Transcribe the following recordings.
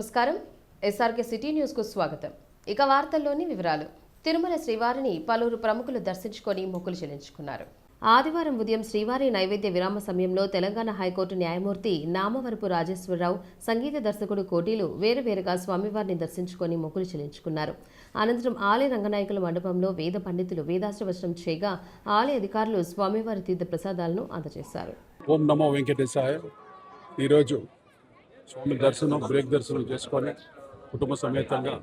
నమస్కారం. SRK city news కు స్వాగతం. ఇక వార్తల్లోని వివరాలు. తిరుమల శ్రీవారిని పలువురు ప్రముఖులు దర్శించుకొని మొక్కులు చెల్లించుకున్నారు. ఆదివారం ఉదయం శ్రీవారి నైవేద్య విరామ సమయంలో తెలంగాణ హైకోర్టు న్యాయమూర్తి నామవరపు రాజేశ్వరరావు, సంగీత దర్శకుడు కోటీలు వేరువేరుగా స్వామివారిని దర్శించుకొని మొక్కులు చెల్లించుకున్నారు. అనంతరం ఆలయ రంగనాయకుల మండపంలో వేద పండితులు వేదాశ్రవచనం చేయగా ఆలయ అధికారులు స్వామివారి తీర్థ ప్రసాదాలను అందజేశారు. ఓం నమో వెంకటేశాయ. ఈరోజు స్వామి దర్శనం, బ్రేక్ దర్శనం చేసుకొని కుటుంబ సమేతంగా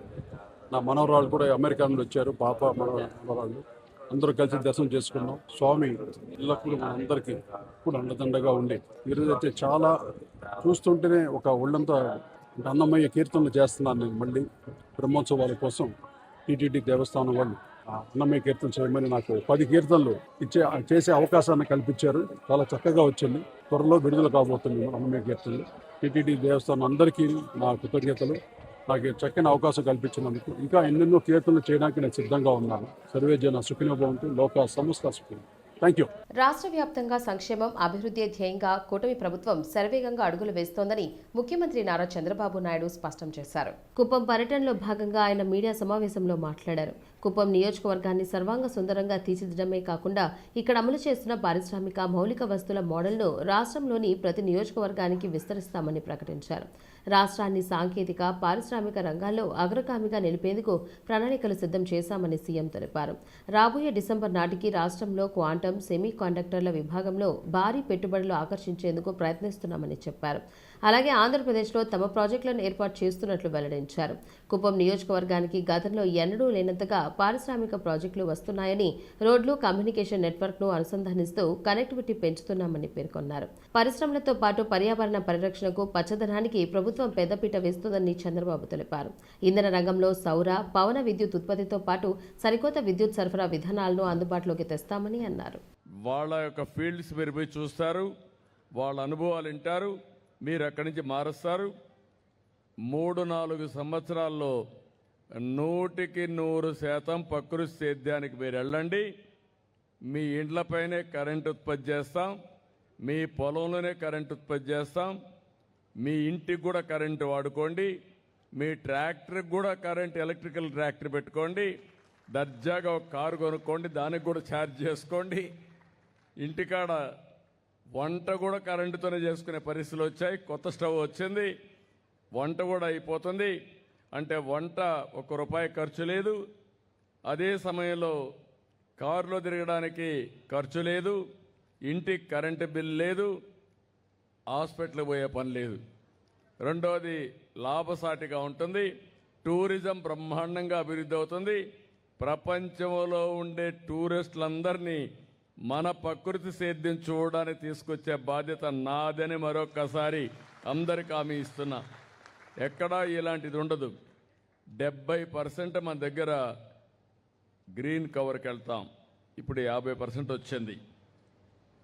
నా మనవరాళ్ళు కూడా అమెరికా నుండి వచ్చారు. పాప మనవరాళ్ళు అందరూ కలిసి దర్శనం చేసుకున్నాం. స్వామి ఎల్లప్పుడూ అందరికీ కూడా అండదండగా ఉండి ఈరోజు అయితే చాలా చూస్తుంటేనే ఒక ఒళ్ళంతా అన్నమయ్య కీర్తనలు చేస్తున్నాను. నేను మళ్ళీ బ్రహ్మోత్సవాల కోసం టీటీడీ దేవస్థానం వాళ్ళు అన్నమయ్య కీర్తన చేయమని నాకు 10 కీర్తనలు చేసే అవకాశాన్ని కల్పించారు. చాలా చక్కగా వచ్చింది. త్వరలో విడుదల కాబోతుంది అన్నమయ్య కీర్తనలు. టీటీడీ దేవస్థానం అందరికీ నా కృతజ్ఞతలు. నాకు చక్కని అవకాశం కల్పించినందుకు. ఇంకా ఎన్నెన్నో కీర్తనలు చేయడానికి నేను సిద్ధంగా ఉన్నాను. సర్వే జన సుఖినో భవంతు, లోక సమస్త సుఖినో. Thank you. రాష్ట్ర వ్యాప్తంగా సంక్షేమం, అభివృద్ధి ధ్యేయంగా కూటమి ప్రభుత్వం శరవేగంగా అడుగులు వేస్తోందని ముఖ్యమంత్రి నారా చంద్రబాబు నాయుడు స్పష్టం చేశారు. కుప్పం పర్యటనలో భాగంగా ఆయన మీడియా సమావేశంలో మాట్లాడారు. కుప్పం నియోజకవర్గాన్ని సర్వాంగ సుందరంగా తీర్చిదిద్దడమే కాకుండా ఇక్కడ అమలు చేస్తున్న పారిశ్రామిక మౌలిక వస్తువుల మోడల్ను రాష్ట్రంలోని ప్రతి నియోజకవర్గానికి విస్తరిస్తామని ప్రకటించారు. రాష్ట్రాన్ని సాంకేతిక, పారిశ్రామిక రంగాల్లో అగ్రగామిగా నిలిపేందుకు ప్రణాళికలు సిద్ధం చేశామని సీఎం తెలిపారు. రాబోయే డిసెంబర్ నాటికి రాష్ట్రంలో క్వాంటం, సెమీ కండక్టర్ల విభాగంలో భారీ పెట్టుబడులు ఆకర్షించేందుకు ప్రయత్నిస్తున్నామని చెప్పారు. అలాగే ఆంధ్రప్రదేశ్లో తమ ప్రాజెక్టులను ఏర్పాటు చేస్తున్నట్లు వెల్లడించారు. కుప్పం నియోజకవర్గానికి గతంలో ఎన్నడూ లేనంతగా పారిశ్రామిక ప్రాజెక్టులు వస్తున్నాయని, రోడ్లు, కమ్యూనికేషన్ నెట్వర్క్ను అనుసంధానిస్తూ కనెక్టివిటీ పెంచుతున్నామని పేర్కొన్నారు. పరిశ్రమలతో పాటు పర్యావరణ పరిరక్షణకు, పచ్చదనానికి ప్రభుత్వం పెద్దపీట వేస్తుందని చంద్రబాబు తెలిపారు. ఇంధన రంగంలో సౌర, పవన విద్యుత్ ఉత్పత్తితో పాటు సరికొత్త విద్యుత్ సరఫరా విధానాలను అందుబాటులోకి తెస్తామని అన్నారు. వాళ్ళ యొక్క ఫీల్డ్స్ మీరు పోయి చూస్తారు, వాళ్ళ అనుభవాలు వింటారు, మీరు అక్కడి నుంచి మారుస్తారు. 3-4 సంవత్సరాల్లో 100% ప్రకృతి సేద్యానికి మీరు వెళ్ళండి. మీ ఇండ్లపైనే కరెంట్ ఉత్పత్తి చేస్తాం, మీ పొలంలోనే కరెంట్ ఉత్పత్తి చేస్తాం, మీ ఇంటికి కూడా కరెంటు వాడుకోండి, మీ ట్రాక్టర్కి కూడా కరెంట్, ఎలక్ట్రికల్ ట్రాక్టర్ పెట్టుకోండి, దర్జాగా ఒక కారు కొనుక్కోండి, దానికి కూడా ఛార్జ్ చేసుకోండి. ఇంటికాడ వంట కూడా కరెంటుతోనే చేసుకునే పరిస్థితులు వచ్చాయి. కొత్త స్టవ్ వచ్చింది, వంట కూడా అయిపోతుంది. అంటే వంట ₹1 ఖర్చు లేదు. అదే సమయంలో కారులో తిరగడానికి ఖర్చు లేదు, ఇంటికి కరెంటు బిల్ లేదు, హాస్పిటల్కి పోయే పని లేదు. రెండవది లాభసాటిగా ఉంటుంది. టూరిజం బ్రహ్మాండంగా అభివృద్ధి అవుతుంది. ప్రపంచంలో ఉండే టూరిస్టులందరినీ మన ప్రకృతి సేద్యం చూడడానికి తీసుకొచ్చే బాధ్యత నాదని మరొక్కసారి అందరికి హామీ ఇస్తున్నా. ఎక్కడా ఇలాంటిది ఉండదు. 70% మన దగ్గర గ్రీన్ కవర్కి వెళ్తాం. ఇప్పుడు 50% వచ్చింది.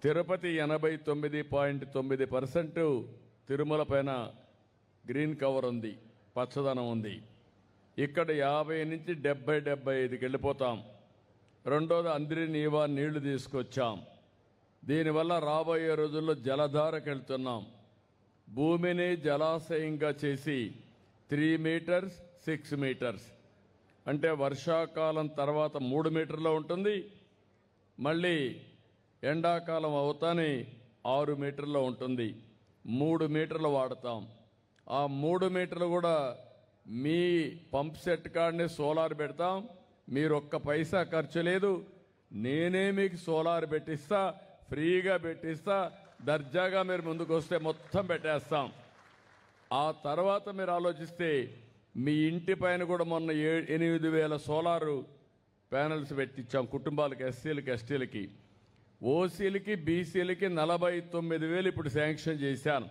తిరుపతి 89.9% తిరుమల పైన గ్రీన్ కవర్ ఉంది, పచ్చదనం ఉంది. ఇక్కడ 50 నుంచి 70-75కి వెళ్ళిపోతాం. రెండోది అందరి నీళ్లు తీసుకొచ్చాం. దీనివల్ల రాబోయే రోజుల్లో జలధారకు వెళ్తున్నాం. భూమిని జలాశయంగా చేసి 3 మీటర్స్ 6 మీటర్స్ అంటే వర్షాకాలం తర్వాత 3 మీటర్లో ఉంటుంది. మళ్ళీ ఎండాకాలం అవుతానే 6 మీటర్లో ఉంటుంది. 3 మీటర్లు వాడతాం. ఆ 3 మీటర్లు కూడా మీ పంప్ సెట్ కాడనే సోలార్ పెడతాం. మీరు ఒక్క పైసా ఖర్చు లేదు. నేనే మీకు సోలార్ పెట్టిస్తా, ఫ్రీగా పెట్టిస్తా. దర్జాగా మీరు ముందుకు వస్తే మొత్తం పెట్టేస్తాం. ఆ తర్వాత మీరు ఆలోచిస్తే మీ ఇంటి పైన కూడా మొన్న 8,000 సోలారు ప్యానల్స్ పెట్టించాం కుటుంబాలకి, ఎస్సీలకి, ఎస్టీలకి. ఓసీలకి, బీసీలకి 49,000 ఇప్పుడు శాంక్షన్ చేశాను.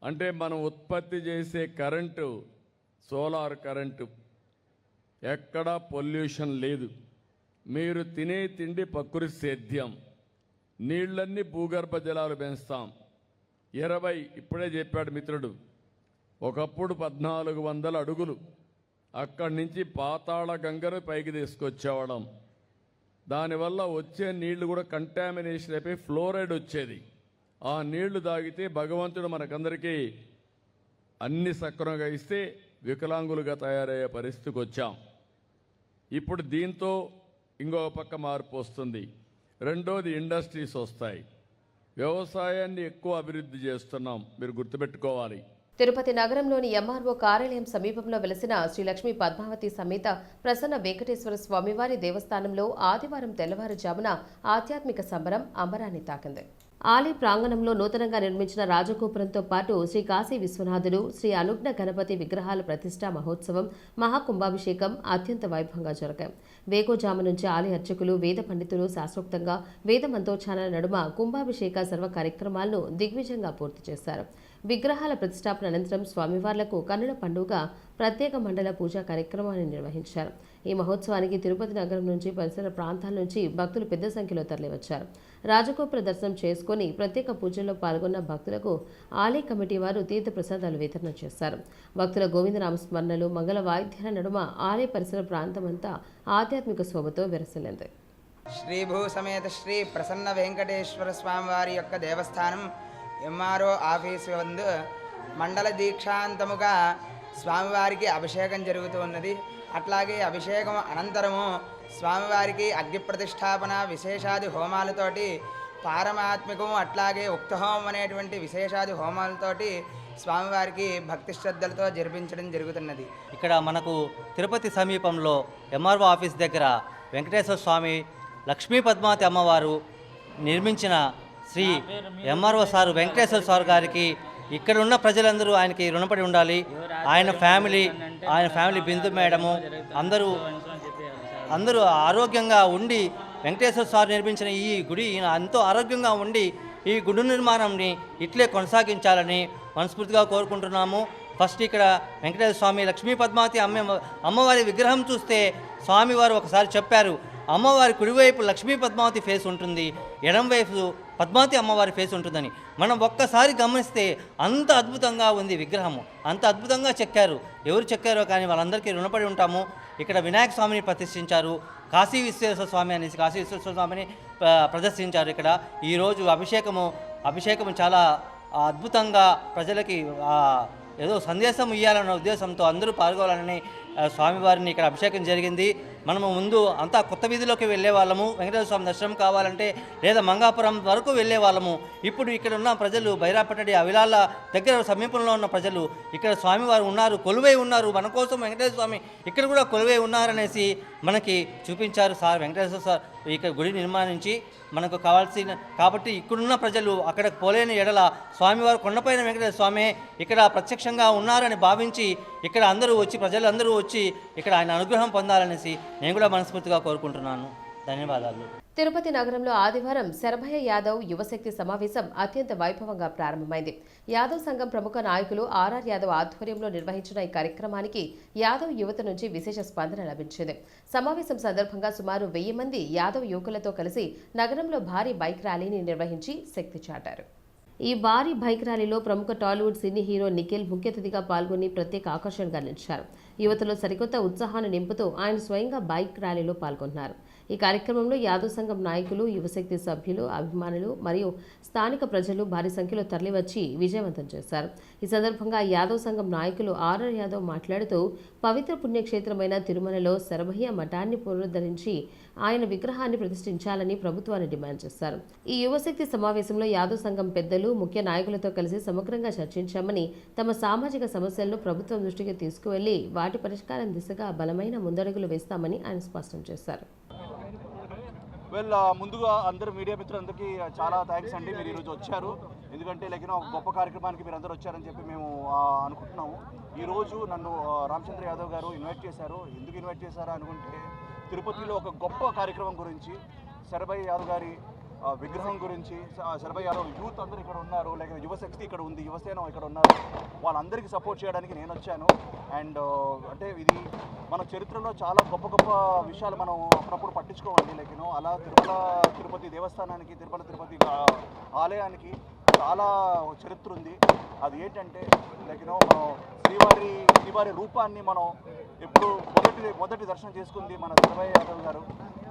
అంటే మనం ఉత్పత్తి చేసే కరెంటు సోలార్ కరెంటు, ఎక్కడా పొల్యూషన్ లేదు. మీరు తినే తిండి ప్రకృతి సేద్యం, నీళ్ళన్నీ భూగర్భ జలాలు పెంచుతాం. 20 ఇప్పుడే చెప్పాడు మిత్రుడు, ఒకప్పుడు 1400 అడుగులు అక్కడి నుంచి పాతాళ గంగను పైకి తీసుకొచ్చేవాళ్ళం. దానివల్ల వచ్చే నీళ్లు కూడా కంటామినేషన్ అయిపోయి ఫ్లోరైడ్ వచ్చేది. ఆ నీళ్లు తాగితే భగవంతుడు మనకందరికీ అన్ని సక్రమంగా ఇస్తే వికలాంగులుగా తయారయ్యే పరిస్థితికి వచ్చాం. ఇప్పుడు దీంతో ఇంకొక పక్క మార్పు వస్తుంది. రెండోది ఇండస్ట్రీస్ వస్తాయి. వ్యవసాయాన్ని ఎక్కువ అభివృద్ధి చేస్తున్నాం, మీరు గుర్తుపెట్టుకోవాలి. తిరుపతి నగరంలోని ఎంఆర్ఓ కార్యాలయం సమీపంలో వెలసిన శ్రీ లక్ష్మీ పద్మావతి సమేత ప్రసన్న వెంకటేశ్వర స్వామివారి దేవస్థానంలో ఆదివారం తెల్లవారుజామున ఆధ్యాత్మిక సంబరం అంబరాన్ని తాకింది. ఆలయ ప్రాంగణంలో నూతనంగా నిర్మించిన రాజగోపురంతో పాటు శ్రీ కాశీ విశ్వనాథుడు, శ్రీ అనుజ్ఞ గణపతి విగ్రహాల ప్రతిష్టా మహోత్సవం, మహాకుంభాభిషేకం అత్యంత వైభవంగా జరిగాయి. వేకోజాము నుంచి ఆలయ అర్చకులు, వేద పండితులు శాస్త్రోక్తంగా వేద మంత్రోచ్చారణ నడుమ కుంభాభిషేక సర్వ కార్యక్రమాలను దిగ్విజయంగా పూర్తి చేశారు. విగ్రహాల ప్రతిష్టాపన అనంతరం స్వామివార్లకు కన్నుల పండుగ ప్రత్యేక మండల పూజా కార్యక్రమాన్ని నిర్వహించారు. ఈ మహోత్సవానికి తిరుపతి నగరం నుంచి పరిసర ప్రాంతాల నుంచి భక్తులు పెద్ద సంఖ్యలో తరలివచ్చారు. రాజగోపుర దర్శనం చేసుకుని ప్రత్యేక పూజల్లో పాల్గొన్న భక్తులకు ఆలయ కమిటీ వారు తీర్థ ప్రసాదాలు వితరణ చేశారు. భక్తుల గోవిందనామస్మరణలు, మంగళ వాయిద్యాల నడుమ ఆలయ పరిసర ప్రాంతమంతా ఆధ్యాత్మిక శోభతో విరసిల్లింది. శ్రీ భూ సమేత శ్రీ ప్రసన్న వెంకటేశ్వర స్వామివారి యొక్క దేవస్థానం ఎంఆర్ఓ ఆఫీసు వందు మండల దీక్షాంతముగా స్వామివారికి అభిషేకం జరుగుతూ ఉన్నది. అట్లాగే అభిషేకం అనంతరము స్వామివారికి అగ్ని ప్రతిష్టాపన విశేషాది హోమాలతోటి పారమాత్మికము అట్లాగే ఉక్తహోమం అనేటువంటి విశేషాది హోమాలతోటి స్వామివారికి భక్తి శ్రద్ధలతో జరిపించడం జరుగుతున్నది. ఇక్కడ మనకు తిరుపతి సమీపంలో ఎంఆర్ఓ ఆఫీస్ దగ్గర వెంకటేశ్వర స్వామి, లక్ష్మీ పద్మావతి అమ్మవారు నిర్మించిన Sri MRO sir Venkateswara sir గారికి ఇక్కడ ఉన్న ప్రజలందరూ ఆయనకి రుణపడి ఉండాలి. ఆయన ఫ్యామిలీ బిందు మేడము అందరూ ఆరోగ్యంగా ఉండి వెంకటేశ్వర సార్ నిర్మించిన ఈ గుడి ఎంతో ఆరోగ్యంగా ఉండి ఈ గుడి నిర్మాణంని ఇట్లే కొనసాగించాలని మనస్ఫూర్తిగా కోరుకుంటున్నాము. ఫస్ట్ ఇక్కడ వెంకటేశ్వర స్వామి, లక్ష్మీ పద్మావతి అమ్మవారి విగ్రహం చూస్తే స్వామివారు ఒకసారి చెప్పారు, అమ్మవారి కుడివైపు లక్ష్మీ పద్మావతి ఫేస్ ఉంటుంది, ఎడంవైపు పద్మావతి అమ్మవారి ఫేస్ ఉంటుందని. మనం ఒక్కసారి గమనిస్తే అంత అద్భుతంగా ఉంది విగ్రహము, అంత అద్భుతంగా చెక్కారు. ఎవరు చెక్కారో కానీ వాళ్ళందరికీ రుణపడి ఉంటాము. ఇక్కడ వినాయక స్వామిని ప్రతిష్ఠించారు, కాశీ విశ్వేశ్వర స్వామి అనేసి కాశీ విశ్వేశ్వర స్వామిని ప్రదర్శించారు. ఇక్కడ ఈరోజు అభిషేకము చాలా అద్భుతంగా ప్రజలకి ఏదో సందేశం ఇవ్వాలన్న ఉద్దేశంతో అందరూ పాల్గొనాలని స్వామివారిని ఇక్కడ అభిషేకం జరిగింది. మనము ముందు అంతా కొత్త వీధిలోకి వెళ్ళే వాళ్ళము, వెంకటేశ్వర స్వామి దర్శనం కావాలంటే లేదా మంగాపురం వరకు వెళ్ళే వాళ్ళము. ఇప్పుడు ఇక్కడ ఉన్న ప్రజలు బైరాపట్టడి, అవిలాల దగ్గర సమీపంలో ఉన్న ప్రజలు ఇక్కడ స్వామివారు ఉన్నారు, కొలువై ఉన్నారు, మన కోసం వెంకటేశ్వర స్వామి ఇక్కడ కూడా కొలువై ఉన్నారనేసి మనకి చూపించారు సార్ వెంకటేశ్వర సార్. ఇక్కడ గుడి నిర్మాణించి మనకు కావాల్సిన కాబట్టి ఇక్కడున్న ప్రజలు అక్కడికి పోలేని ఎడల స్వామివారు కొండపైన వెంకటేశ్వర స్వామి ఇక్కడ ప్రత్యక్షంగా ఉన్నారని భావించి ఇక్కడ ప్రజలందరూ వచ్చి ఇక్కడ ఆయన అనుగ్రహం పొందాలనేసి నేను కూడా మనస్ఫూర్తిగా కోరుకుంటున్నాను. ధన్యవాదాలు. తిరుపతి నగరంలో ఆదివారం శరభయ్య యాదవ్ యువశక్తి సమావేశం అత్యంత వైభవంగా ప్రారంభమైంది. యాదవ్ సంఘం ప్రముఖ నాయకులు ఆర్ఆర్ యాదవ్ ఆధ్వర్యంలో నిర్వహించిన ఈ కార్యక్రమానికి యాదవ్ యువత నుంచి విశేష స్పందన లభించింది. సమావేశం సందర్భంగా సుమారు 1000 మంది యాదవ్ యువకులతో కలిసి నగరంలో భారీ బైక్ ర్యాలీని నిర్వహించి శక్తి చాటారు. ఈ భారీ బైక్ ర్యాలీలో ప్రముఖ టాలీవుడ్ సినీ హీరో నిఖిల్ ముఖ్య అతిథిగా పాల్గొని ప్రత్యేక ఆకర్షణగా నిలిచారు. యువతలో సరికొత్త ఉత్సాహాన్ని నింపుతూ ఆయన స్వయంగా బైక్ ర్యాలీలో పాల్గొన్నారు. ఈ కార్యక్రమంలో యాదవ్ సంఘం నాయకులు, యువశక్తి సభ్యులు, అభిమానులు మరియు స్థానిక ప్రజలు భారీ సంఖ్యలో తరలివచ్చి విజయవంతం చేశారు. ఈ సందర్భంగా యాదవ్ సంఘం నాయకులు ఆర్ఆర్ యాదవ్ మాట్లాడుతూ పవిత్ర పుణ్యక్షేత్రమైన తిరుమలలో శరభయ్య మఠాన్ని పునరుద్ధరించి ఆయన విగ్రహాన్ని ప్రతిష్ఠించాలని ప్రభుత్వాన్ని డిమాండ్ చేశారు. ఈ యువశక్తి సమావేశంలో యాదవ్ సంఘం పెద్దలు, ముఖ్య నాయకులతో కలిసి సమగ్రంగా చర్చించామని, తమ సామాజిక సమస్యలను ప్రభుత్వం దృష్టికి తీసుకువెళ్లి వాటి పరిష్కారం దిశగా బలమైన ముందడుగులు వేస్తామని ఆయన స్పష్టం చేశారు. ముందుగా అందరు మీడియా మిత్రులందరికీ చాలా థ్యాంక్స్ అండి, మీరు ఈరోజు వచ్చారు. ఎందుకంటే ఒక గొప్ప కార్యక్రమానికి మీరు అందరూ వచ్చారని చెప్పి మేము అనుకుంటున్నాము. ఈరోజు నన్ను రామచంద్ర యాదవ్ గారు ఇన్వైట్ చేశారు. ఎందుకు ఇన్వైట్ చేశారా అనుకుంటే, తిరుపతిలో ఒక గొప్ప కార్యక్రమం గురించి, శరభయ్య యాదవ్ గారి విగ్రహం గురించి, శరభయ్య యాదవ్ యూత్ అందరూ ఇక్కడ ఉన్నారు, లేక యువశక్తి ఇక్కడ ఉంది, యువసేన ఇక్కడ ఉన్నారు, వాళ్ళందరికీ సపోర్ట్ చేయడానికి నేను వచ్చాను. అండ్ అంటే ఇది మన చరిత్రలో చాలా గొప్ప గొప్ప విషయాలు మనం అప్పుడప్పుడు పట్టించుకోవాలి. అలా తిరుపతి దేవస్థానానికి, తిరుపతి ఆలయానికి చాలా చరిత్ర ఉంది. అది ఏంటంటే మనం శ్రీవారి రూపాన్ని మనం ఎప్పుడు మొదటి దర్శనం చేసుకుంది మన శరభయ్య యాదవ్ గారు.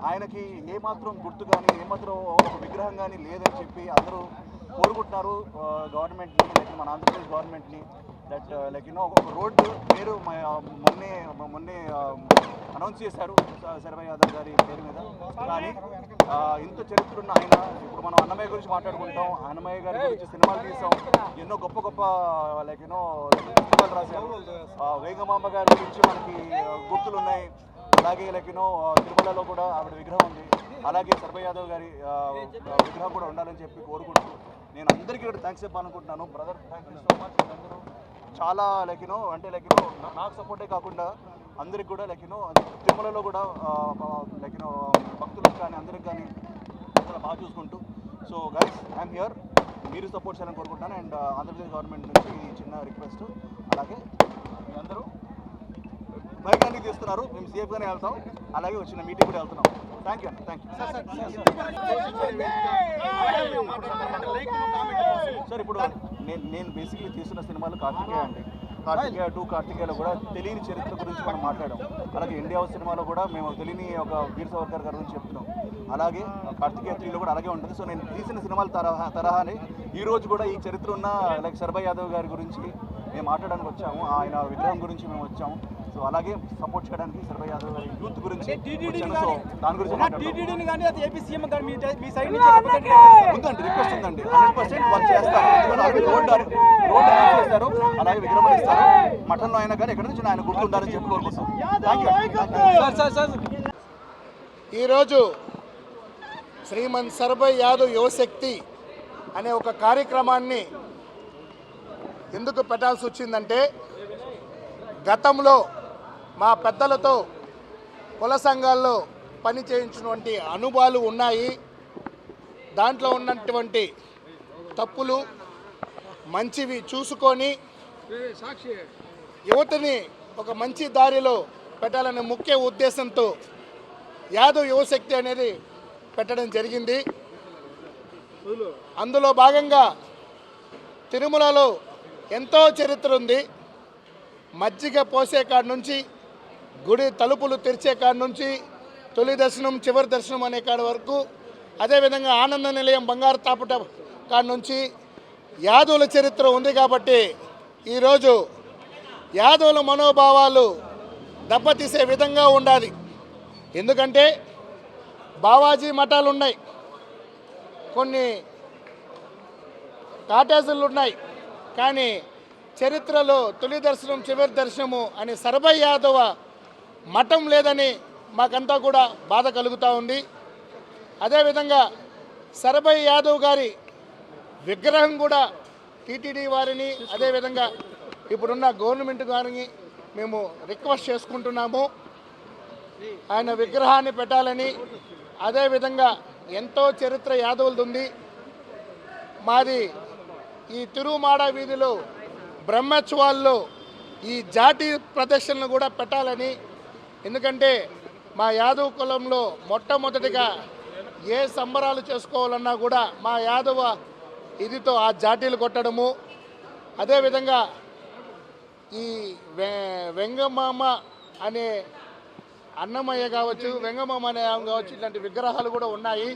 ఆయనకి ఏమాత్రం గుర్తు కానీ, ఏమాత్రం ఒక విగ్రహం కానీ లేదని చెప్పి అందరూ కోరుకుంటున్నారు గవర్నమెంట్ని, మన ఆంధ్రప్రదేశ్ గవర్నమెంట్ని. దట్ లైక్ ఒక రోడ్డు పేరు మొన్నే అనౌన్స్ చేశారు శరభయ్య యాదవ్ గారి పేరు మీద. కానీ ఇంత చరిత్ర ఉన్న ఆయన, ఇప్పుడు మనం అన్నమయ్య గురించి మాట్లాడుకుంటాం, అన్నమయ్య గారి గురించి సినిమాలు తీసాం, ఎన్నో గొప్ప లైక్ పుస్తకాలు రాశారు. వేగమాంబ గారి గురించి మనకి గుర్తులు ఉన్నాయి. అలాగే లైక్ తిరుమలలో కూడా ఆవిడ విగ్రహం ఉంది. అలాగే శరభయ్య యాదవ్ గారి విగ్రహం కూడా ఉండాలని చెప్పి కోరుకుంటూ నేను అందరికీ కూడా థ్యాంక్స్ చెప్పాలనుకుంటున్నాను. Brother, thank you so much. అందరూ చాలా లైక్ అంటే లైక్ నాకు సపోర్టే కాకుండా అందరికి కూడా లైక్ తిరుమలలో కూడా లైక్ భక్తులకు కానీ అందరికి కానీ చాలా బాగా చూసుకుంటూ. సో గైస్, ఐఎమ్ హియర్, మీరు సపోర్ట్ చేయాలని కోరుకుంటున్నాను. అండ్ ఆంధ్రప్రదేశ్ గవర్నమెంట్ నుంచి ఈ చిన్న రిక్వెస్ట్. అలాగే మీ అందరూ బైక్ అన్ని తీస్తున్నారు, మేము సేఫ్గానే వెళ్తాం. అలాగే వచ్చిన మీటింగ్ కూడా వెళ్తున్నాం. థ్యాంక్ యూ అండి, థ్యాంక్ యూ సార్. ఇప్పుడు నేను బేసిక్లీ తీస్తున్న సినిమాలు కార్తికేయ అండి. కార్తికేయ 2, కార్తికేయలో కూడా తెలియని చరిత్ర గురించి మనం మాట్లాడాం. అలాగే ఇండియా సినిమాలో కూడా మేము తెలియని ఒక వీర్ సావర్కర్ గారి గురించి చెప్తున్నాం. అలాగే కార్తికేయ 3లో కూడా అలాగే ఉంటుంది. సో నేను తీసిన సినిమాల తరహానే ఈరోజు కూడా ఈ చరిత్ర ఉన్న లైక్ శరభయ్య యాదవ్ గారి గురించి మేము మాట్లాడడానికి వచ్చాము. ఆయన విగ్రహం గురించి మేము వచ్చాము. సో అలాగే సపోర్ట్ చేయడానికి శరభయ్య యాదవ్ గారి యూత్ గురించి సో దాని గురించి ఉందండి. రిక్వెస్ట్ ఉందండి, 100% వాళ్ళు చేస్తారు. రోడ్ అనౌన్స్ చేస్తారు, అలాగే విగ్రహం ఇస్తారు. మఠంలో అయినా కానీ ఎక్కడి నుంచి ఆయన గుర్తుండాలని చెప్పి కోరుకుంటాం. ఈరోజు శ్రీమన్ శరభయ్య యాదవ్ యువశక్తి అనే ఒక కార్యక్రమాన్ని ఎందుకు పెట్టాల్సి వచ్చిందంటే, గతంలో మా పెద్దలతో కుల సంఘాల్లో పని చేయించినటువంటి అనుభవాలు ఉన్నాయి. దాంట్లో ఉన్నటువంటి తప్పులు మంచివి చూసుకొని యువతని ఒక మంచి దారిలో పెట్టాలనే ముఖ్య ఉద్దేశంతో యాదవ్ యువశక్తి అనేది పెట్టడం జరిగింది. అందులో భాగంగా తిరుమలలో ఎంతో చరిత్ర ఉంది. మజ్జిగ పోసే కాడి నుంచి, గుడి తలుపులు తెరిచే కాడి నుంచి, తొలి దర్శనం చివరి దర్శనం అనే కాడి వరకు, అదేవిధంగా ఆనంద నిలయం బంగారు తాపట కాడి నుంచి యాదవుల చరిత్ర ఉంది. కాబట్టి ఈరోజు యాదవుల మనోభావాలు దెబ్బతీసే విధంగా ఉండాలి. ఎందుకంటే బావాజీ మఠాలు ఉన్నాయి, కొన్ని కాటేజీలు ఉన్నాయి, కానీ చరిత్రలో తొలి దర్శనం చివరి దర్శనము అని శరభయ్య యాదవ మఠం లేదని మాకంతా కూడా బాధ కలుగుతూ ఉంది. అదేవిధంగా శరభయ్య యాదవ్ గారి విగ్రహం కూడా టీటీడీ వారిని, అదేవిధంగా ఇప్పుడున్న గవర్నమెంట్ గారిని మేము రిక్వెస్ట్ చేసుకుంటున్నాము. ఆయన విగ్రహాన్ని పెట్టాలని. అదేవిధంగా ఎంతో చరిత్ర యాదవులది ఉంది. మాది ఈ తిరుమాడ వీధిలో బ్రహ్మోత్సవాల్లో ఈ జాతి ప్రదర్శనలు కూడా పెట్టాలని. ఎందుకంటే మా యాదవ్ కులంలో మొట్టమొదటిగా ఏ సంబరాలు చేసుకోవాలన్నా కూడా మా యాదవ ఇదితో ఆ జాటీలు కొట్టడము. అదేవిధంగా ఈ వెంగమామ అనే అన్నమయ్య కావచ్చు, వెంగమామ అనే కావచ్చు, ఇట్లాంటి విగ్రహాలు కూడా ఉన్నాయి.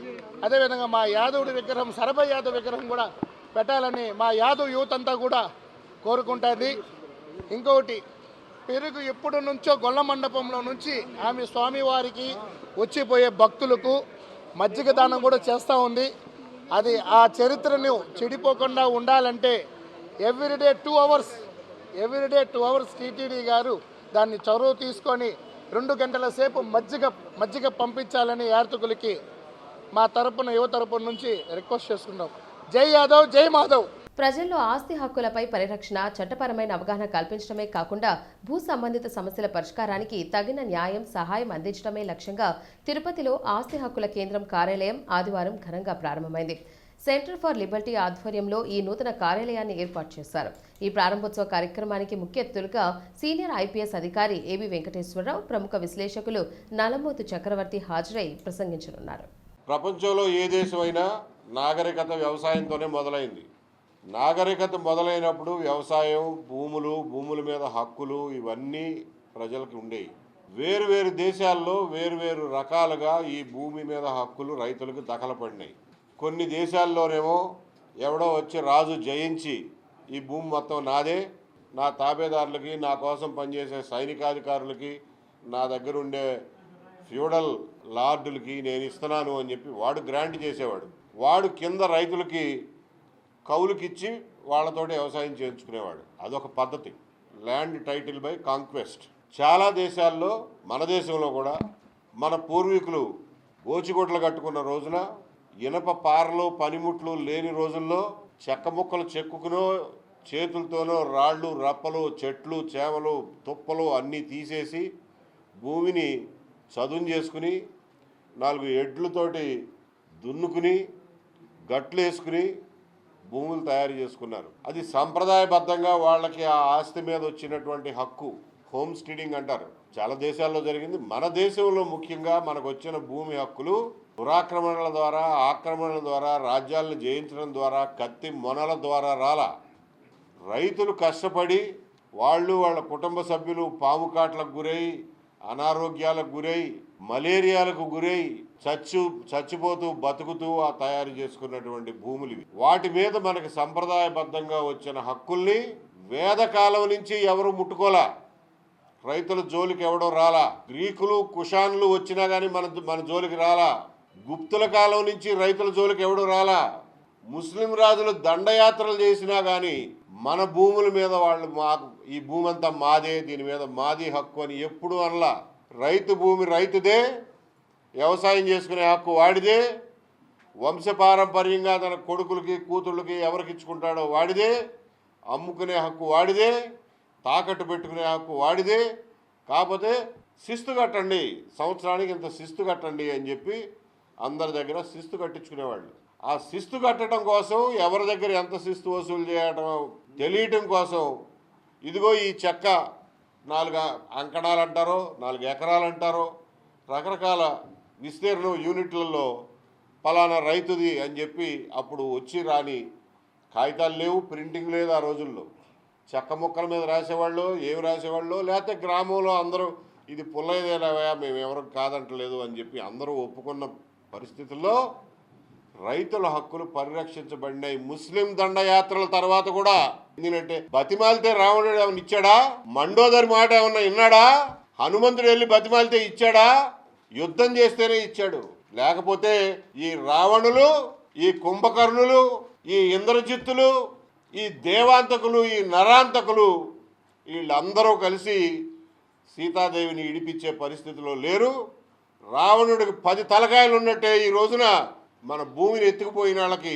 అదేవిధంగా మా యాదవుడి విగ్రహం, శరభయ్య యాదవ్ విగ్రహం కూడా పెట్టాలని మా యాదవ్ యూత్ అంతా కూడా కోరుకుంటుంది. ఇంకొకటి, పెరుగు ఎప్పుడు నుంచో గొల్ల మండపంలో నుంచి ఆమె స్వామివారికి వచ్చిపోయే భక్తులకు మజ్జిగ దానం కూడా చేస్తూ ఉంది. అది ఆ చరిత్రను చెడిపోకుండా ఉండాలంటే ఎవ్రీడే 2 అవర్స్ టీటీడీ గారు దాన్ని చొరవ తీసుకొని 2 గంటల సేపు మజ్జిగ పంపించాలని యాత్రికులకి మా తరపున యువ తరపున నుంచి రిక్వెస్ట్ చేసుకున్నాం. జై యాదవ్, జై మాధవ్. ప్రజల్లో ఆస్తి హక్కులపై పరిరక్షణ, చట్టపరమైన అవగాహన కల్పించడమే కాకుండా భూ సంబంధిత సమస్యల పరిష్కారానికి తగిన న్యాయం, సహాయం అందించడమే లక్ష్యంగా తిరుపతిలో ఆస్తి హక్కుల కేంద్రం కార్యాలయం ఆదివారం ఘనంగా ప్రారంభమైంది. సెంటర్ ఫర్ లిబర్టీ ఆధ్వర్యంలో ఈ నూతన కార్యాలయాన్ని ఏర్పాటు చేశారు. ఈ ప్రారంభోత్సవ కార్యక్రమానికి ముఖ్య అతిథులుగా సీనియర్ ఐపీఎస్ అధికారి ఏబి వెంకటేశ్వరరావు, ప్రముఖ విశ్లేషకులు నలమోతు చక్రవర్తి హాజరై ప్రసంగించనున్నారు. ప్రపంచంలో ఏ దేశమైనా నాగరికత వ్యవసాయంతోనే మొదలైంది. నాగరికత మొదలైనప్పుడు వ్యవసాయం, భూముల మీద హక్కులు ఇవన్నీ ప్రజలకు ఉండేవి. వేరు దేశాల్లో వేరు రకాలుగా ఈ భూమి మీద హక్కులు రైతులకు దఖలపడినాయి. కొన్ని దేశాల్లోనేమో ఎవడో వచ్చి రాజు జయించి ఈ భూమి మొత్తం నాదే, నా తాబేదారులకి, నా కోసం పనిచేసే సైనికాధికారులకి, నా దగ్గర ఉండే ఫ్యూడల్ లార్డులకి నేను ఇస్తున్నాను అని చెప్పి వాడు గ్రాంట్ చేసేవాడు. వాడు కింద రైతులకి కౌలుకిచ్చి వాళ్ళతోటి వ్యవసాయం చేయించుకునేవాడు. అదొక పద్ధతి, ల్యాండ్ టైటిల్ బై కాంక్వెస్ట్. చాలా దేశాల్లో, మన దేశంలో కూడా మన పూర్వీకులు గోచిగుడ్లు కట్టుకున్న రోజున, ఇనప పారలు పనిముట్లు లేని రోజుల్లో చెక్క ముక్కలు చెక్కుకునో, చేతులతోనో రాళ్ళు రప్పలు చెట్లు చేమలు తుప్పలు అన్నీ తీసేసి భూమిని చదును చేసుకుని 4 ఎడ్లతోటి దున్నుకుని గట్లు వేసుకుని భూములు తయారు చేసుకున్నారు. అది సంప్రదాయబద్ధంగా వాళ్ళకి ఆ ఆస్తి మీద వచ్చినటువంటి హక్కు, హోమ్ స్టీడింగ్ అంటారు. చాలా దేశాల్లో జరిగింది. మన దేశంలో ముఖ్యంగా మనకు వచ్చిన భూమి హక్కులు దురాక్రమణల ద్వారా, ఆక్రమణల ద్వారా, రాజ్యాలను జయించడం ద్వారా, కత్తి మొనల ద్వారా రాలా. రైతులు కష్టపడి వాళ్ళు, వాళ్ళ కుటుంబ సభ్యులు పాము కాట్లకు గురై, అనారోగ్యాలకు గురై, మలేరియాలకు గురై చచ్చిపోతూ బతుకుతూ ఆ తయారు చేసుకున్నటువంటి భూములు ఇవి. వాటి మీద మనకి సంప్రదాయబద్ధంగా వచ్చిన హక్కుల్ని వేదకాలం నుంచి ఎవరు ముట్టుకోలా. రైతుల జోలికి ఎవడో రాలా. గ్రీకులు కుషాన్లు వచ్చినా కానీ మన జోలికి రాలా. గుప్తుల కాలం నుంచి రైతుల జోలికి ఎవడు రాలా. ముస్లిం రాజులు దండయాత్రలు చేసినా కానీ మన భూముల మీద వాళ్ళు ఈ భూమి అంతా మాదే, దీని మీద మాది హక్కు అని ఎప్పుడు అనలా. రైతు భూమి రైతుదే, వ్యవసాయం చేసుకునే హక్కు వాడిదే, వంశపారంపర్యంగా తన కొడుకులకి కూతుళ్ళకి ఎవరికి ఇచ్చుకుంటాడో వాడిదే, అమ్ముకునే హక్కు వాడిదే, తాకట్టు పెట్టుకునే హక్కు వాడిదే. కాకపోతే శిస్తు కట్టండి, సంవత్సరానికి ఇంత శిస్తు కట్టండి అని చెప్పి అందరి దగ్గర శిస్తు కట్టించుకునేవాళ్ళు. ఆ శిస్తు కట్టడం కోసం, ఎవరి దగ్గర ఎంత శిస్తు వసూలు చేయడం తెలియటం కోసం, ఇదిగో ఈ చెక్క 4 అంకణాలు అంటారో, 4 ఎకరాలు అంటారో, రకరకాల విస్తీర్ణం యూనిట్లలో పలానా రైతుది అని చెప్పి అప్పుడు వచ్చి రాని కాగితాలు లేవు, ప్రింటింగ్ లేదు. ఆ రోజుల్లో చెక్క ముక్కల మీద రాసేవాళ్ళు, ఏమి రాసేవాళ్ళు, లేకపోతే గ్రామంలో అందరూ ఇది పుల్లయ్యదేనావా, మేము ఎవరు కాదంటలేదు అని చెప్పి అందరూ ఒప్పుకున్న పరిస్థితుల్లో రైతుల హక్కులు పరిరక్షించబడినాయి. ముస్లిం దండయాత్రల తర్వాత కూడా. ఎందుకంటే బతిమాలితే రావణుడు ఏమన్నా ఇచ్చాడా? మండోదరి మాట ఏమన్నా విన్నాడా? హనుమంతుడు వెళ్ళి బతిమాలితే ఇచ్చాడా? యుద్ధం చేస్తేనే ఇచ్చాడు. లేకపోతే ఈ రావణులు, ఈ కుంభకర్ణులు, ఈ ఇంద్రజిత్తులు, ఈ దేవాంతకులు, ఈ నరాంతకులు వీళ్ళందరూ కలిసి సీతాదేవిని ఇడిపించే పరిస్థితిలో లేరు. రావణుడికి 10 తలకాయలు ఉన్నట్టే ఈ రోజున మన భూమిని ఎత్తుకుపోయిన వాళ్ళకి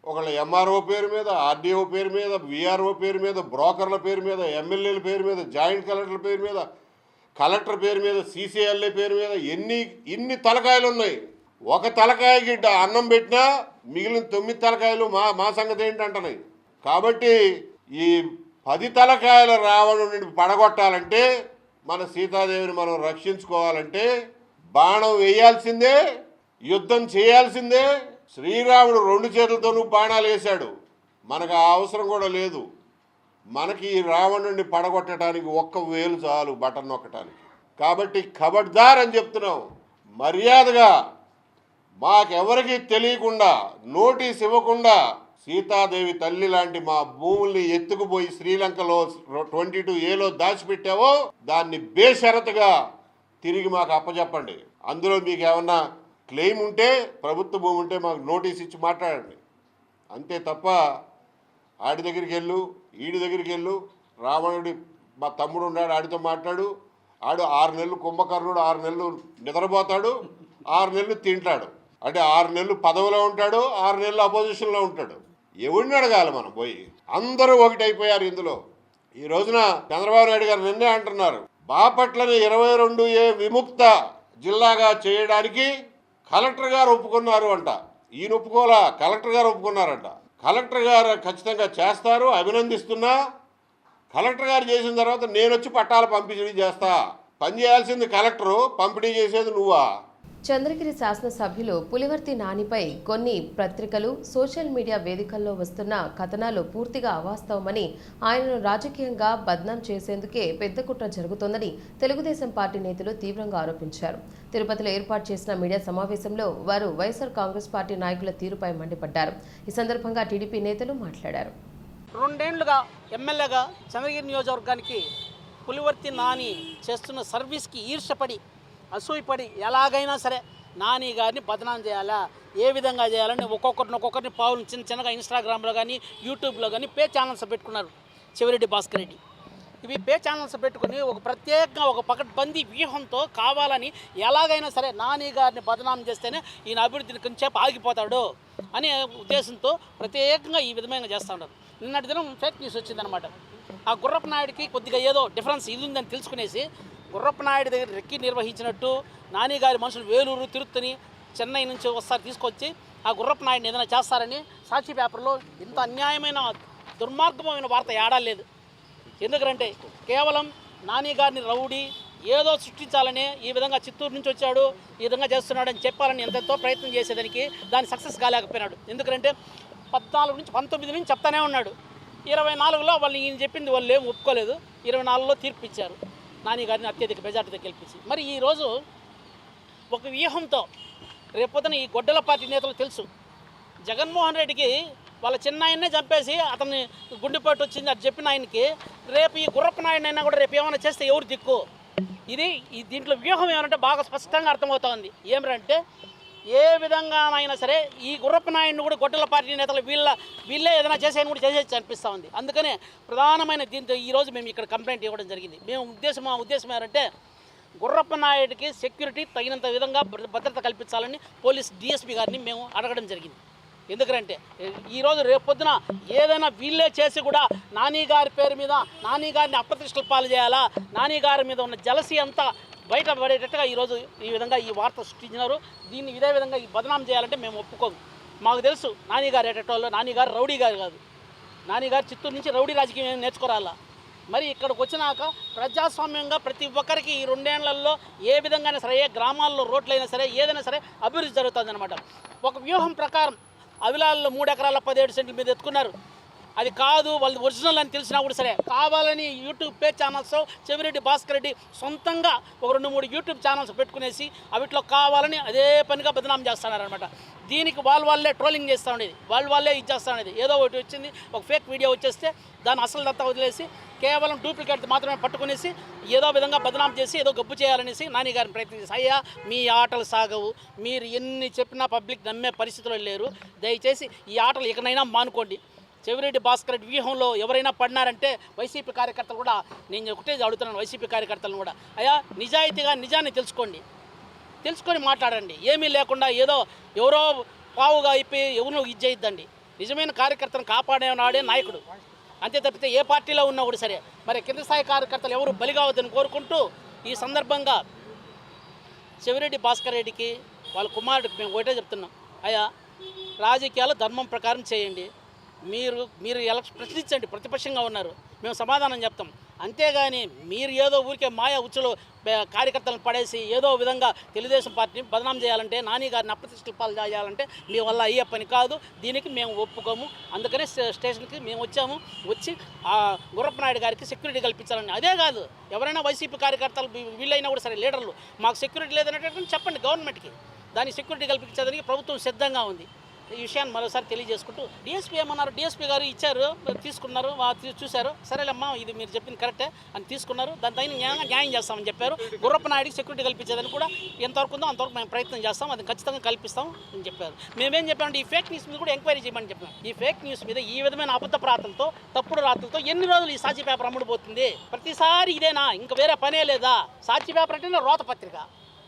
ఒకళ్ళ ఎంఆర్ఓ పేరు మీద, ఆర్డీఓ పేరు మీద, విఆర్ఓ పేరు మీద, బ్రోకర్ల పేరు మీద, ఎమ్మెల్యేల పేరు మీద, జాయింట్ కలెక్టర్ల పేరు మీద, కలెక్టర్ పేరు మీద, సీసీఎల్ఏ పేరు మీద ఇన్ని తలకాయలు ఉన్నాయి. ఒక తలకాయకి అన్నం పెట్టినా మిగిలిన 9 తలకాయలు మా సంగతి ఏంటంటున్నాయి. కాబట్టి ఈ 10 తలకాయల రావణుడిని పడగొట్టాలంటే, మన సీతాదేవిని మనం రక్షించుకోవాలంటే బాణం వేయాల్సిందే, యుద్ధం చేయాల్సిందే. శ్రీరాముడు 2 చేతులతోనూ బాణాలు వేశాడు. మనకు ఆ అవసరం కూడా లేదు. మనకి ఈ రావణుడిని పడగొట్టడానికి 1 వేలు చాలు బటన్ నొక్కటానికి. కాబట్టి ఖబర్దార్ అని చెప్తున్నాం. మర్యాదగా మాకెవరికి తెలియకుండా, నోటీస్ ఇవ్వకుండా సీతాదేవి తల్లి లాంటి మా భూముల్ని ఎత్తుకుపోయి శ్రీలంకలో 22A దాచిపెట్టావో దాన్ని బేషరతుగా తిరిగి మాకు అప్పచెప్పండి. అందులో మీకు ఏమన్నా క్లెయిమ్ ఉంటే, ప్రభుత్వ భూమి ఉంటే మాకు నోటీస్ ఇచ్చి మాట్లాడండి. అంతే తప్ప ఆడి దగ్గరికి వెళ్ళు, ఈడి దగ్గరికి వెళ్ళు, రావణుడి మా తమ్ముడు ఉన్నాడు ఆడితో మాట్లాడు, ఆడు 6 నెలలు కుంభకర్ణుడు 6 నెలలు నిద్రపోతాడు, 6 నెలలు తింటాడు. అంటే 6 నెలలు పదవిలో ఉంటాడు, 6 నెలలు అపోజిషన్లో ఉంటాడు. ఎవరిని అడగాలి మనం పోయి? అందరూ ఒకటైపోయారు ఇందులో. ఈ రోజున చంద్రబాబు నాయుడు గారు నిన్నే అంటున్నారు, బాపట్లని 22A విముక్త జిల్లాగా చేయడానికి కలెక్టర్ గారు ఒప్పుకున్నారు అంట. ఈయన ఒప్పుకోలా, కలెక్టర్ గారు ఒప్పుకున్నారంట. కలెక్టర్ గారు ఖచ్చితంగా చేస్తారు, అభినందిస్తున్నా. కలెక్టర్ గారు చేసిన తర్వాత నేను వచ్చి పట్టాలు పంపిణీ చేస్తా. పని చేయాల్సింది కలెక్టరు, పంపిణీ చేసేది నువ్వా? చంద్రగిరి శాసనసభ్యులు పులివర్తి నానిపై కొన్ని పత్రికలు, సోషల్ మీడియా వేదికల్లో వస్తున్న కథనాలు పూర్తిగా అవాస్తవమని, ఆయనను రాజకీయంగా బద్నాం చేసేందుకే పెద్ద కుట్ర జరుగుతోందని తెలుగుదేశం పార్టీ నేతలు తీవ్రంగా ఆరోపించారు. తిరుపతిలో ఏర్పాటు చేసిన మీడియా సమావేశంలో వారు వైఎస్ఆర్ కాంగ్రెస్ పార్టీ నాయకుల తీరుపై మండిపడ్డారు. ఈ సందర్భంగా టీడీపీ నేతలు మాట్లాడారు. రెండేళ్లుగా ఎమ్మెల్యేగా చంద్రగిరి నియోజకవర్గానికి పులివర్తి నాని చేస్తున్న సర్వీస్కి ఈర్ష్యపడి అసూయపడి ఎలాగైనా సరే నాని గారిని బదనాం చేయాలా, ఏ విధంగా చేయాలని ఒక్కొక్కరిని పావులు చిన్నగా ఇన్స్టాగ్రామ్లో కానీ యూట్యూబ్లో కానీ పే ఛానల్స్ పెట్టుకున్నారు చెవిరెడ్డి భాస్కర్ రెడ్డి. ఇవి పే ఛానల్స్ పెట్టుకుని ఒక ప్రత్యేకంగా ఒక పకడ్బందీ వ్యూహంతో కావాలని ఎలాగైనా సరే నాని గారిని బదనాం చేస్తేనే ఈయన అభివృద్ధిని కొంచెంసేపు ఆగిపోతాడు అనే ఉద్దేశంతో ప్రత్యేకంగా ఈ విధంగా చేస్తూ ఉన్నారు. నిన్నటి దినం ఫేక్ న్యూస్ వచ్చిందనమాట. ఆ గుర్రప్ప నాయుడికి కొద్దిగా ఏదో డిఫరెన్స్ ఇది ఉందని తెలుసుకునేసి గుర్రప్ప నాయుడు దగ్గర రెక్కి నిర్వహించినట్టు నాని గారి మనుషులు వేలూరు తిరుత్తని చెన్నై నుంచి వస్తారు తీసుకొచ్చి ఆ గుర్రప్ప నాయుడిని ఏదైనా చేస్తారని సాక్షి పేపర్లో ఇంత అన్యాయమైన దుర్మార్గమైన వార్త ఏడాలేదు. ఎందుకంటే కేవలం నాని గారిని రౌడీ ఏదో సృష్టించాలని ఈ విధంగా చిత్తూరు నుంచి వచ్చాడు ఈ విధంగా చేస్తున్నాడని చెప్పాలని ఎంతెంతో ప్రయత్నం చేసేదానికి దాన్ని సక్సెస్ కాలేకపోయినాడు. ఎందుకంటే 14 నుంచి 19 నుంచి చెప్తానే ఉన్నాడు. 24లో వాళ్ళు ఈయన చెప్పింది వాళ్ళు ఏం ఒప్పుకోలేదు. 24లో తీర్పు ఇచ్చారు నాని గారిని అత్యధిక మెజార్టీతో గెలిపించి. మరి ఈరోజు ఒక వ్యూహంతో రేపొద్దున ఈ గొడ్డల పార్టీ నేతలు తెలుసు జగన్మోహన్ రెడ్డికి వాళ్ళ చిన్నాయన్నే చంపేసి అతన్ని గుండెపోటు వచ్చింది అది చెప్పిన ఆయనకి రేపు ఈ గుర్రప్ప నాయుడినైనా కూడా రేపు ఏమైనా చేస్తే ఎవరు దిక్కు? ఈ దీంట్లో వ్యూహం ఏమంటే బాగా స్పష్టంగా అర్థమవుతోంది. ఏమిటంటే ఏ విధంగానైనా సరే ఈ గుర్రప్ప నాయుడిని కూడా గొడ్డల పార్టీ నేతలు వీళ్ళే ఏదైనా చేసేయని కూడా చేసేసి అనిపిస్తూ ఉంది. అందుకనే ప్రధానమైన దీంతో ఈరోజు మేము ఇక్కడ కంప్లైంట్ ఇవ్వడం జరిగింది. మా ఉద్దేశం ఏంటంటే గుర్రప్ప నాయుడికి సెక్యూరిటీ తగినంత విధంగా భద్రత కల్పించాలని పోలీస్ డిఎస్పీ గారిని మేము అడగడం జరిగింది. ఎందుకంటే ఈరోజు రేపొద్దున ఏదైనా వీళ్ళే చేసి కూడా నాని గారి పేరు మీద నాని గారిని అప్రతిష్టలు పాలు చేయాలా, నాని గారి మీద ఉన్న జలసి అంతా బయట పడేటట్టుగా ఈరోజు ఈ విధంగా ఈ వార్త సృష్టించినారు. దీన్ని ఇదే విధంగా ఈ బదనాం చేయాలంటే మేము ఒప్పుకోము. మాకు తెలుసు నాని గారు ఎటోళ్ళు, నాని గారు రౌడీ గారు కాదు. నాని గారు చిత్తూరు నుంచి రౌడీ రాజకీయం నేర్చుకోరాలా. మరి ఇక్కడికి వచ్చినాక ప్రజాస్వామ్యంగా ప్రతి ఒక్కరికి ఈ 2 ఏళ్లలో ఏ విధంగానే సరే ఏ గ్రామాల్లో రోడ్లైనా సరే ఏదైనా సరే అభివృద్ధి జరుగుతుందన్నమాట. ఒక వ్యూహం ప్రకారం అవిలాల్లో 3 ఎకరాల 17 సెంట్ల మీద ఎత్తుకున్నారు. అది కాదు వాళ్ళు ఒరిజినల్ అని తెలిసినా కూడా సరే కావాలని YouTube pay channels Chevireddy Bhaskar Reddy సొంతంగా ఒక 2-3 యూట్యూబ్ ఛానల్స్ పెట్టుకునేసి అవిట్లో కావాలని అదే పనిగా బదనాం చేస్తున్నారనమాట. దీనికి వాళ్ళే ట్రోలింగ్ చేస్తూ ఉండేది, వాళ్ళే ఇచ్చేస్తూ ఉండేది. ఏదో ఒకటి వచ్చింది ఒక ఫేక్ వీడియో వచ్చేస్తే దాన్ని అసలు దత్తా వదిలేసి కేవలం డూప్లికేట్ మాత్రమే పట్టుకునేసి ఏదో విధంగా బదనాం చేసి ఏదో గబ్బు చేయాలనేసి నాని గారిని ప్రయత్నం చేసి అయ్యా మీ ఆటలు సాగవు, మీరు ఎన్ని చెప్పినా పబ్లిక్ నమ్మే పరిస్థితుల్లో లేరు. దయచేసి ఈ ఆటలు ఇకనైనా మానుకోండి. చెవిరెడ్డి భాస్కర్ రెడ్డి వ్యూహంలో ఎవరైనా పడినారంటే వైసీపీ కార్యకర్తలు కూడా నేను ఒకటే అడుగుతున్నాను వైసీపీ కార్యకర్తలను కూడా అయ్యా నిజాయితీగా నిజాన్ని తెలుసుకొని మాట్లాడండి. ఏమీ లేకుండా ఏదో ఎవరో పావుగా అయిపోయి ఎవరు ఇది చేయొద్దండి. నిజమైన కార్యకర్తను కాపాడేవాడే నాయకుడు, అంతే తప్పితే ఏ పార్టీలో ఉన్నా కూడా సరే. మరి కింద స్థాయి కార్యకర్తలు ఎవరు బలిగావద్దని కోరుకుంటూ ఈ సందర్భంగా చెవిరెడ్డి భాస్కర్ రెడ్డికి వాళ్ళ కుమారుడికి మేము ఒకటే చెప్తున్నాం, అయ్యా రాజకీయాలు ధర్మం ప్రకారం చేయండి. మీరు ఎలక్షన్ ప్రశ్నించండి, ప్రతిపక్షంగా ఉన్నారు, మేము సమాధానం చెప్తాం. అంతేగాని మీరు ఏదో ఊరికే మాయా ఉచ్చులో కార్యకర్తలను పడేసి ఏదో విధంగా తెలుగుదేశం పార్టీని బదనాం చేయాలంటే నాని గారిని అప్రతిష్టలు పాలు చేయాలంటే మీ వల్ల అయ్యే పని కాదు. దీనికి మేము ఒప్పుకోము. అందుకనే స్టేషన్కి మేము వచ్చి ఆ గుర్రప్ప నాయుడు గారికి సెక్యూరిటీ కల్పించాలని. అదే కాదు ఎవరైనా వైసీపీ కార్యకర్తలు వీళ్ళైనా కూడా సరే లీడర్లు మాకు సెక్యూరిటీ లేదనేటట్టు చెప్పండి గవర్నమెంట్కి. దానికి సెక్యూరిటీ కల్పించేదానికి ప్రభుత్వం సిద్ధంగా ఉంది. ఈ విషయాన్ని మరోసారి తెలియజేసుకుంటూ డిఎస్పీ ఏమన్నారు, డిఎస్పీ గారు ఇచ్చారు, తీసుకున్నారు, చూశారు, సరేలేమ్మా ఇది మీరు చెప్పింది కరెక్టే అని తీసుకున్నారు, దాని తగిన న్యాయం చేస్తామని చెప్పారు. గుర్రప్ప నాయుడికి సెక్యూరిటీ కల్పించేదని కూడా ఎంతవరకు ఉందో అంతవరకు మేము ప్రయత్నం చేస్తాం, అది ఖచ్చితంగా కల్పిస్తాం అని చెప్పారు. మేమేం చెప్పామంటే ఈ ఫేక్ న్యూస్ మీద కూడా ఎంక్వైరీ చేయమని చెప్పాం. ఈ ఫేక్ న్యూస్ మీద ఈ విధమైన అబద్ధ రాతలతో తప్పుడు రాతలతో ఎన్ని రోజులు ఈ సాక్షి పేపర్ అమ్ముడుపోతుంది? ప్రతిసారి ఇదేనా? ఇంకా వేరే పనే లేదా? సాక్షి పేపర్ అంటేనే రోత పత్రిక.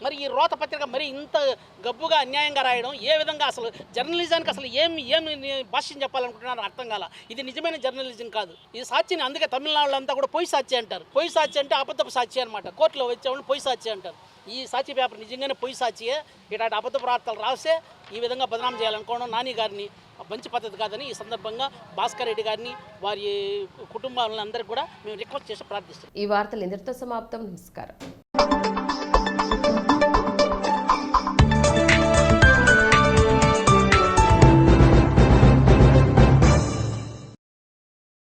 మరి ఈ రోత పత్రిక మరి ఇంత గబ్బుగా అన్యాయంగా రాయడం ఏ విధంగా? అసలు జర్నలిజానికి అసలు ఏమి భాష్యం చెప్పాలనుకుంటున్నారో అర్థం కాల. ఇది నిజమైన జర్నలిజం కాదు. ఈ సాక్షిని అందుకే తమిళనాడులో అంతా కూడా పొయ్యి సాక్షి అంటారు. పొయ్యి సాక్షి అంటే అబద్ధపు సాక్షి అనమాట. కోర్టులో వచ్చేవాళ్ళు పొయ్యి సాక్షి అంటారు. ఈ సాక్షి పేపర్ నిజంగానే పొయ్యి సాక్షియే. ఇలాంటి అబద్ధపు వార్తలు రాసే ఈ విధంగా బదనాం చేయాలనుకోవడం నాని గారిని మంచి పద్ధతి కాదని ఈ సందర్భంగా భాస్కర్ రెడ్డి గారిని వారి కుటుంబాలందరికీ కూడా మేము రిక్వెస్ట్ చేసి ప్రార్థిస్తాం. ఈ వార్తలు ఇంతటితో సమాప్తం. నమస్కారం.